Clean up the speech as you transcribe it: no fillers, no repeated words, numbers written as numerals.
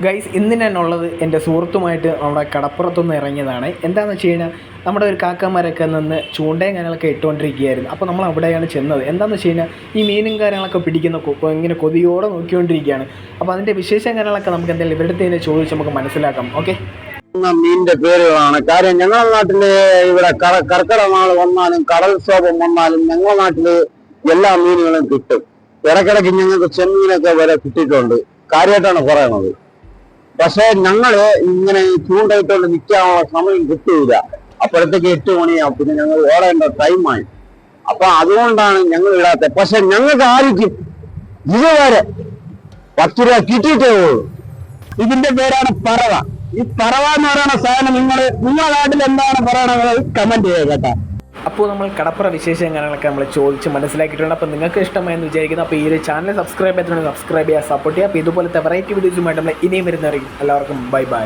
Guys ഇന്ന് ഞാനുള്ളത് എൻ്റെ സുഹൃത്തുമായിട്ട് നമ്മുടെ കടപ്പുറത്തൊന്ന് ഇറങ്ങിയതാണ്. എന്താണെന്ന് വെച്ച് കഴിഞ്ഞാൽ നമ്മുടെ ഒരു കാക്കമാരൊക്കെ നിന്ന് ചൂണ്ടയും കാര്യങ്ങളൊക്കെ ഇട്ടുകൊണ്ടിരിക്കുകയായിരുന്നു. അപ്പോൾ നമ്മൾ അവിടെയാണ് ചെന്നത്. എന്താണെന്ന് വെച്ച് കഴിഞ്ഞാൽ ഈ മീനും കാര്യങ്ങളൊക്കെ പിടിക്കുന്ന ഇങ്ങനെ കൊതിയോടെ നോക്കിക്കൊണ്ടിരിക്കുകയാണ്. അപ്പോൾ അതിൻ്റെ വിശേഷം കാര്യങ്ങളൊക്കെ നമുക്ക് എന്തെങ്കിലും ഇവരുടെ തന്നെ ചോദിച്ച് നമുക്ക് മനസ്സിലാക്കാം. ഓക്കെ, മീനിന്റെ പേരുകളാണ്. കാര്യം ഞങ്ങളുടെ നാട്ടില് ഇവിടെ കർക്കിടക നാൾ വന്നാലും കടൽക്ഷോഭം വന്നാലും ഞങ്ങളുടെ നാട്ടില് എല്ലാ മീനുകളും കിട്ടും. ഇടയ്ക്കിടയ്ക്ക് ഞങ്ങൾക്ക് ചെമ്മീനൊക്കെ വരെ കിട്ടിയിട്ടുണ്ട്. കാര്യമായിട്ടാണ് പറയണത്. പക്ഷെ ഞങ്ങള് ഇങ്ങനെ ചൂണ്ടയിട്ടുകൊണ്ട് നിൽക്കാനുള്ള സമയം കിട്ടൂല. അപ്പോഴത്തേക്ക് 8 മണിയാവും. പിന്നെ ഞങ്ങൾ ഓടേണ്ട ടൈമായി. അപ്പൊ അതുകൊണ്ടാണ് ഞങ്ങൾ ഇടാത്തത്. പക്ഷെ ഞങ്ങൾക്ക് ആയിരിക്കും ഇതുവരെ 10 രൂപ കിട്ടിയിട്ടേ ഉള്ളൂ. ഇതിന്റെ പേരാണ് പറവ. ഈ പറവ എന്ന് പറയുന്ന സാധനം നിങ്ങളുടെ നാട്ടിൽ എന്താണ് പറയണത് കമന്റ് ചെയ്യുക കേട്ടോ. അപ്പോൾ നമ്മൾ കടപ്പുറ വിശേഷം കാര്യങ്ങളൊക്കെ നമ്മൾ ചോദിച്ച് മനസ്സിലാക്കിയിട്ടുണ്ട്. അപ്പോൾ നിങ്ങൾക്ക് ഇഷ്ടമായെന്ന് വിചാരിക്കുന്നു. അപ്പോൾ ഈ ഒരു ചാനൽ സബ്സ്ക്രൈബ് ചെയ്തിട്ടുണ്ടെങ്കിൽ സബ്സ്ക്രൈബ് ചെയ്യുക, സപ്പോർട്ട് ചെയ്യുക. അപ്പോൾ ഇതുപോലത്തെ വെറൈറ്റി വീഡിയോസുമായിട്ട് നമ്മൾ ഇനിയും വരുന്നതായിരിക്കും. എല്ലാവർക്കും ബൈ ബൈ.